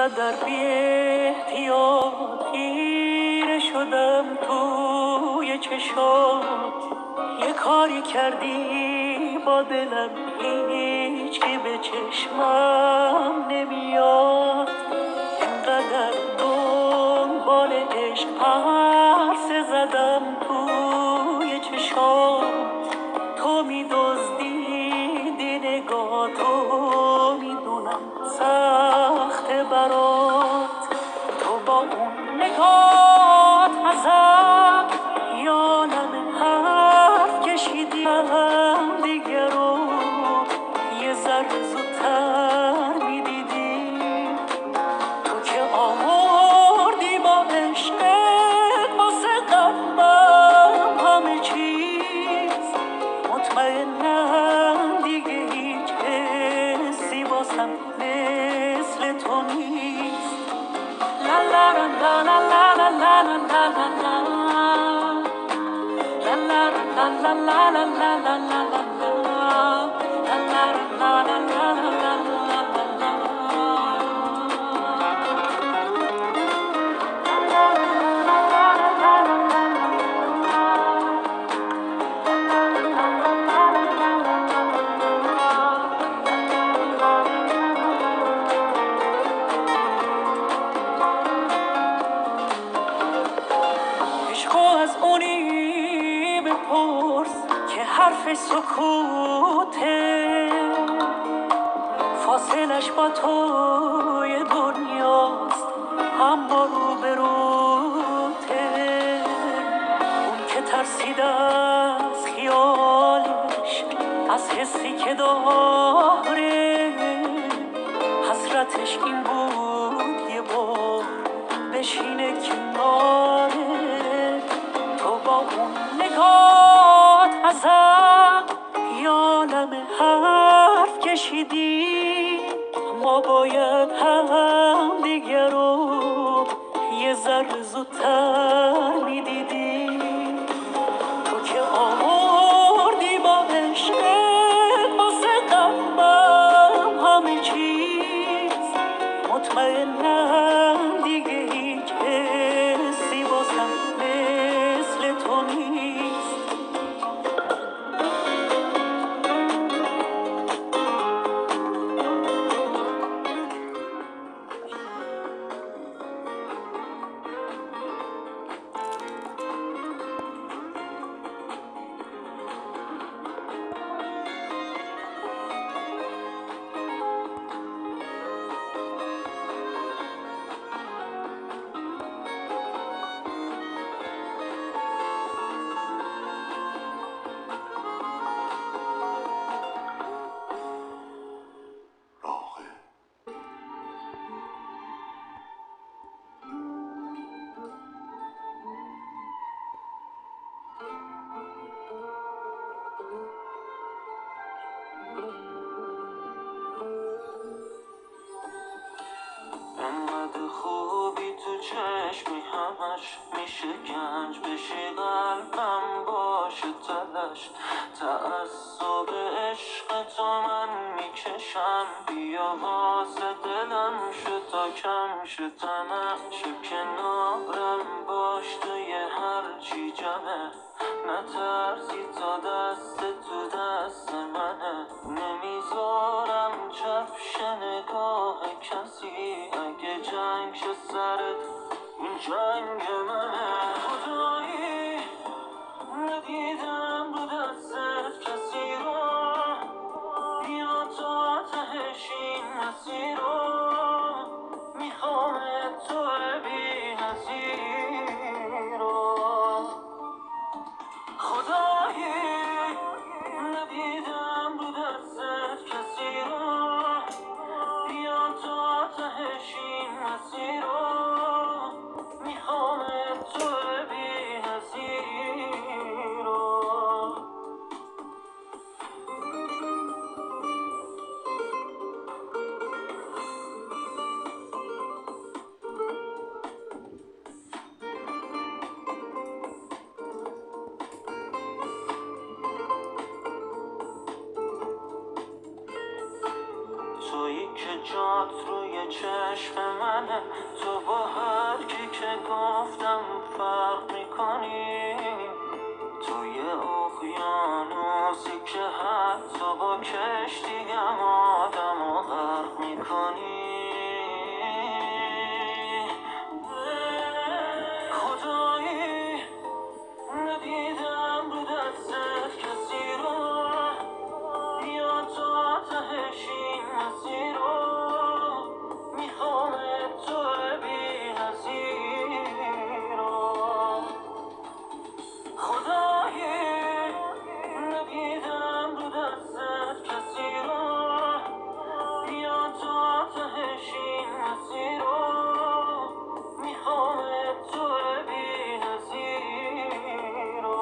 اینقدر بی احتیاط خیره شدم توی چشات. یه کاری کردی با دلم هیچ که به چشمم نمیاد. اینقدر دنبال عشق پرسه زدم توی چشات. تو می‌دزدیدی نگاه‌تو، میدونم سخته برات. تو با اون نگات ازم یادم حرف کشیدی، هم دیگه رو یه ذره زودتر میدیدی. تو که آوردی با عشقت واسه قلبم همه چیز. مطمئنم دیگه هیچ حسی واسم مثل تو نیست. لا لا لا لا لا لا لا لا لا لا. La la la la la la la la la la la. La la la la la la la la la عشقو از اونی بپرس که حرف سکوته، فاصلش با توی دنیاست، هم با روبروته. اون که ترسید از خیالش، از حسی که داره، حسرتش این بود یه بار بشینه کناره. تو با اون نگات ازم یالم حرف کشیدی. ما باید هم دیگه رو یه ذره زودتر میدیدی. تو که آوردی با عشقت واسه قلبم همه چیز. مطمئنم دیگه هیچ حسی واسم مثل تو نیست. انقدر خوبی تو چشمی همش میشه گنج بشی قلبم باشه تلش. تعصب عشق تو من میکشم، بیا واسه دلم شد تا کم شد تمش. کنارم باش توی هر چی جمعه، نترسی تا دست تو دست منه. نمیذارم چپش نگاه کسی، اگه جنگ شد سرت این جنگ منه. خدایی ندیدم رو دستت کسی رو، بیا تا تهش این مسیر رو. میخوام تو بی نظیر رو. خدایی ندیدم رو دستت کسی رو، بیا تا تهش این مسیر رو. میخوام تو بی نظیر رو. تویی که جات روی چشم منه، تو با هر کی که گفتم فرق میکنی. توی اقیانوسی که حتی با کشتیم آدم و غرق میکنی. خدایی ندیدم رو دستت کسی رو، بیا تا تهش این مسیر رو، میخوام تو بی نظیر رو. خدایی ندیدم رو دستت کسی رو، بیا تا تهش این مسیر رو، میخوام تو بی نظیر رو.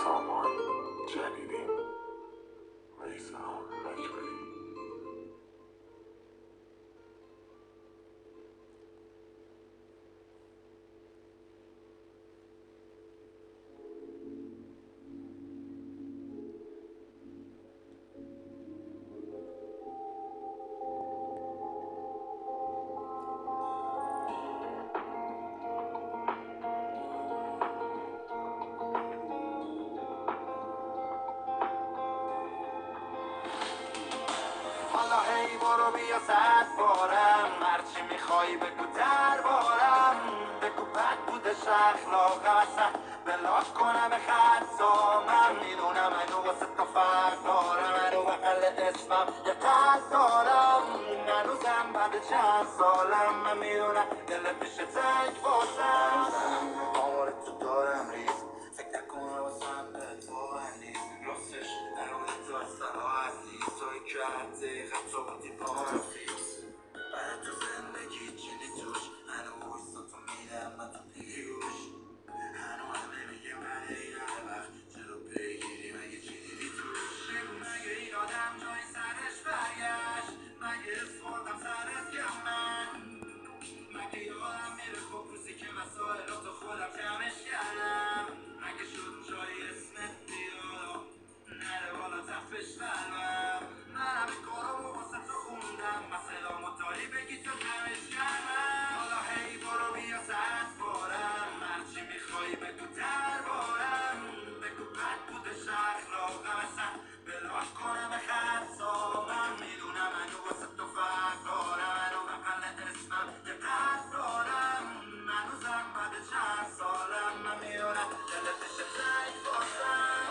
سامان جلیلی، میثم مجبوری. حالا هی برو بیا 100 بارم، هرچی میخوای بگو دربارم. بگو بد بودش اخلاقم، اصلا بلاک کنم خطامم. میدونم اینو واسه تو فرق دارم، اینو بغل اسمم یه قد دارم. هنوزم بعد چند سالم من میدونم دلت میشه تنگ باشم. آمار تو دارم ریز، فکر نکنم واسم به تو نیست. راستش نرونه تو اصلا راحت نیست، توی که هر دقیقه تو بودی با من فیکس. برای تو زندگی چینی توش، هنو ویسا تو میدم من تو پیگوش. هنو هم نمیگه من این هر وقت چرا پیگیری مگه چی دیدی توش. بگو مگه این آدم جای سرش برگشت، مگه اسفردم سرت کم من. مگه یادم میره خب روزی که مسائل رو تو خودم جمعش کردم. مگه شد جایی اسمت بیاد نره بالا تفتش قلبم. من همه کارامو واسه تو خوندم، مثلا داری بگی تو کمش کردم. حالا هی برو بیا 100 بارم، هرچی میخوای بگو دربارم. بگو بد بودش اخلاقم، اصلا بلاک کنم خطابم. میدونم منو واسه تو فرق دارم، منو بغل اسمم یه قد دارم. هنوزم بعد چند سالم من میدونم دلت میشه تنگ باشم.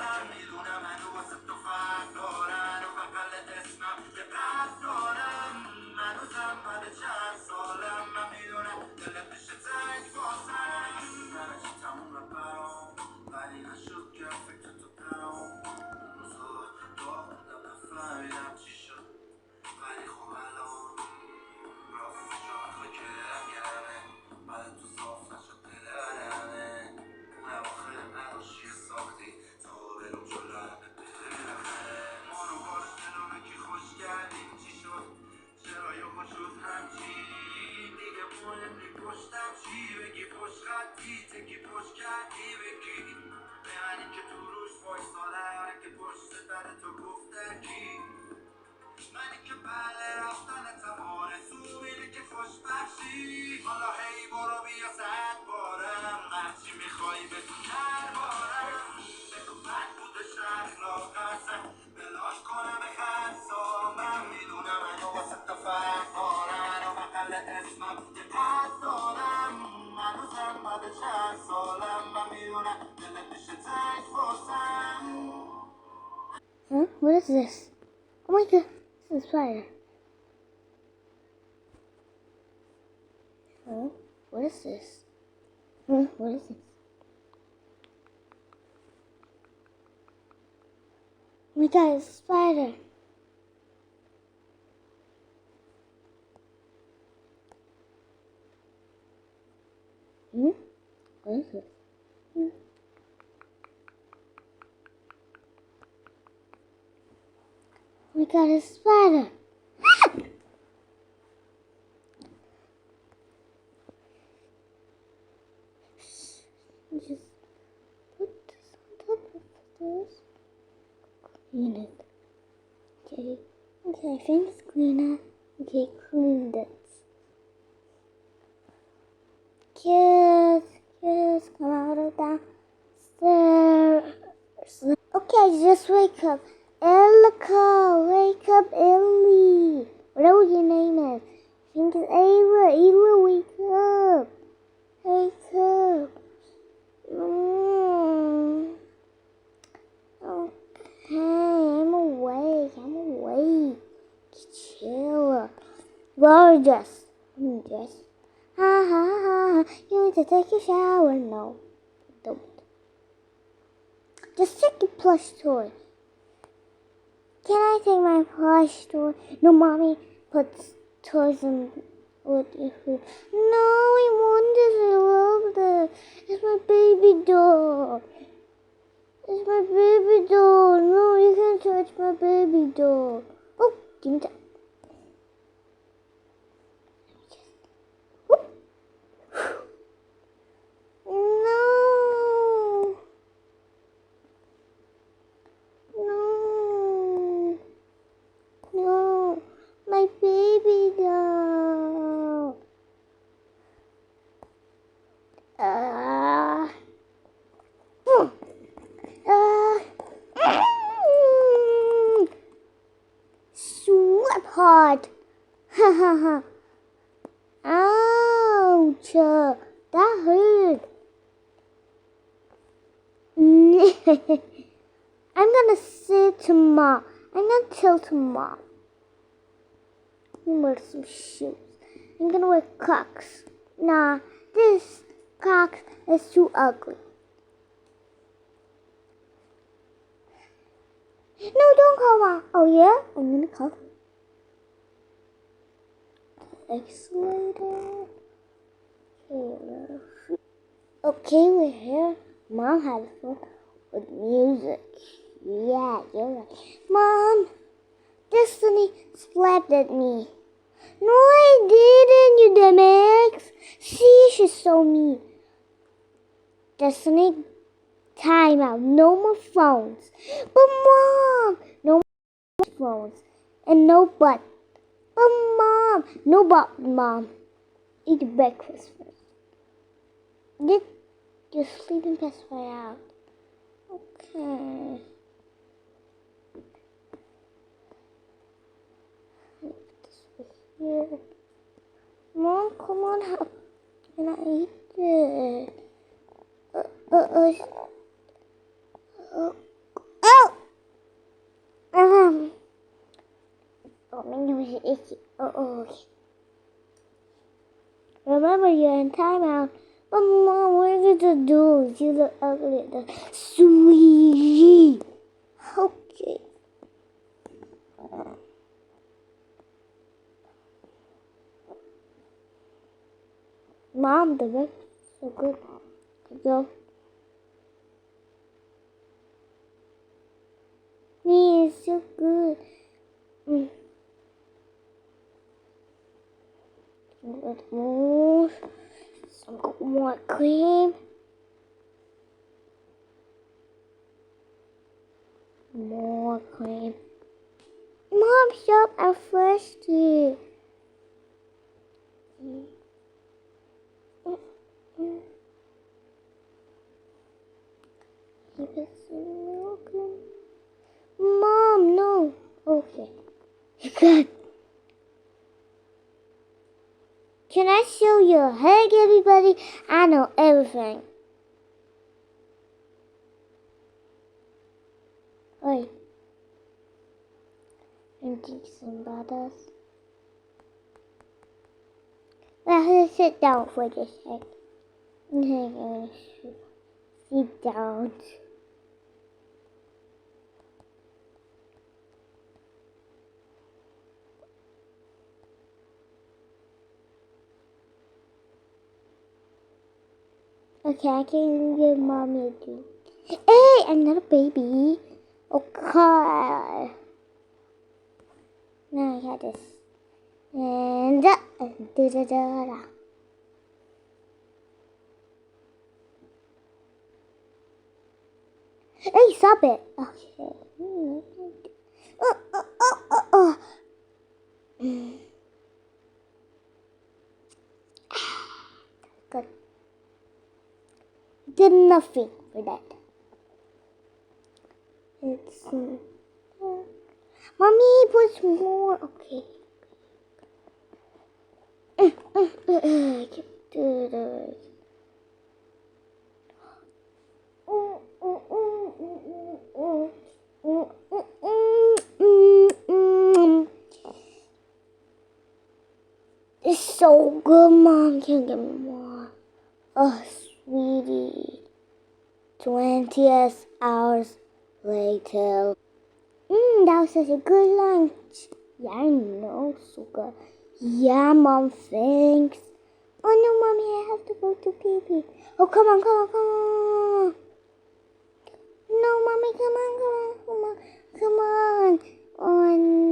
من میدونم منو واسه تو فرق دارم، منو بغل اسمم یه قد دارم. هنوزم بعد چند سالم من میدونم دلت میشه تنگ باشم. همه چی تمومه برام، ولی نشد که فکر تو درام. اون روزا دعا خوندم نفهمیدم چی شد، ولی خب الان راستش رو بخوای که دلم گرمه. بعد تو صاف نشد دل برمه. اون اواخر نقاشی ساختی تا برم جلو همه بره بالاخره. ما رو باش دلمه که خوش کردیم چی شد، چرا یه شد همچین. دیگه مهم نی پشتم چی بگی، پشت خطی تکی پشت کردی بگی. به منی که تو روش وایساده هره که پشت سر تو گفته کی. منی که بله رفتنتم آرزو اینه که خوش بخشی. حالا هی برو بیا 100 بارم، هرچی میخوای بگو دربارم. بگو بد بودش اخلاقم، اصلا بلاک کنم خطابم. میدونم منو واسه تو فرق دارم، منو بغل اسمم یه قد دارم. هنوزم بعد چند سالم من میدونم دلت میشه تنگ باسم. Huh? What is this? Oh my god, this is fire. Huh? What is this? Huh? What is this? Oh my god, it's a spider. Hmm? What is this? Hmm? Oh my god, it's a spider. Just put this on top of it. clean it. Okay. Okay, I think it's cleaner. Okay, clean it. Kids, come out of downstairs. Okay, just wake up. Elka, wake up, Ellie. Whatever your name is. I think it's Ava. Ava, wake up. Wake up. Okay, I'm awake. Chill. Gorgeous. Just. Ha ha ha. You need to take a shower. No. Don't. Just take a plush toy. Can I take my plush toy? No, mommy puts toys in with your food. No, I want this. I love this. It's my baby doll. It's my baby doll. No, you can't touch my baby doll. Oh, give me that. No. No. No. My baby doll. Uh, uh, Sweetheart. Ha ha ha. Ouch. That hurt. I'm gonna say to Mom. I'm gonna tell to Mom. I'm gonna wear some shoes. I'm gonna wear Crocs. Nah, this Crocs is too ugly. No, don't call Mom. Oh yeah? I'm gonna call. Escalator. Okay, we're here. Mom has fun with music. Yeah, you're right. Mom, Destiny slapped at me. No, I didn't, you dumbass. See, she's so mean. Destiny, time out. No more phones. But Mom, no more phones. And no but. But Mom, no but, Mom. Eat breakfast first. Get your sleeping pacifier out. Okay. Here. Mom, come on, help. Can I eat it? Oh! Oh, my nose is itchy. Okay. Remember, you're in timeout. But Mom, what are you going to do? You look ugly at the sweetie. Okay. Mom, the breakfast is so good. Good girl. Me, it's so good. More. Some more cream. More cream. Mom, stop! I'm thirsty. Keep it milk. Mom, no. Okay. Good. Can I show you? Hey, everybody. I know everything. Wait. I'm teaching about us. Let's sit down for this sec. Sit down. Okay, I can give Mommy a drink. Hey, another baby. Okay. Now I got this. And da-da-da-da. Hey, stop stop it. Okay. Good. Did nothing for that. It's Mommy puts more. Okay. Do this. It's so good, Mom. Can you give me more? Oh, sweetie. 20 hours later. That was such a good lunch. Yeah, I know, so good. Yeah, Mom, thanks. Oh no, Mommy, I have to go to pee-pee. Oh, come on. No, Mommy, come on. Oh no.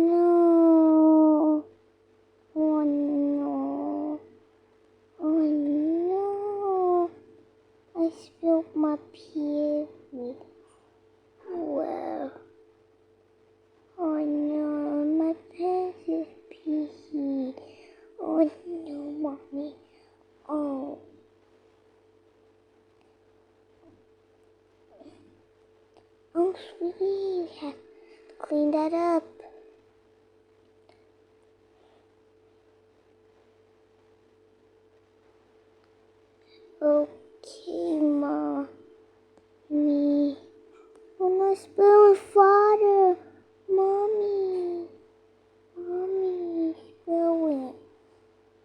I spilled my pee. Well. Oh no, my pants is pee. Oh no, Mommy. Oh, sweetie, you have to clean that up. Okay, Mommy. Oh no, spilling water. Mommy, spilling.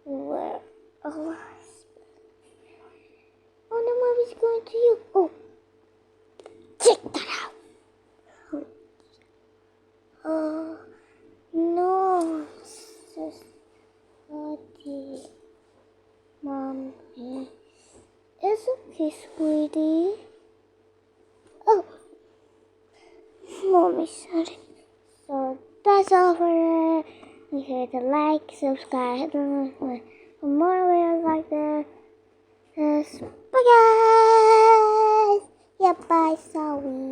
Where? Oh, no, Mommy's going to you. Oh, check that out. Oh, no, so salty. Mommy, it's okay, sweetie. Oh, Mommy said it. So that's all for it. Make sure to like, subscribe, hit the notification for more videos like this. Bye guys. Yeah, bye, sorry.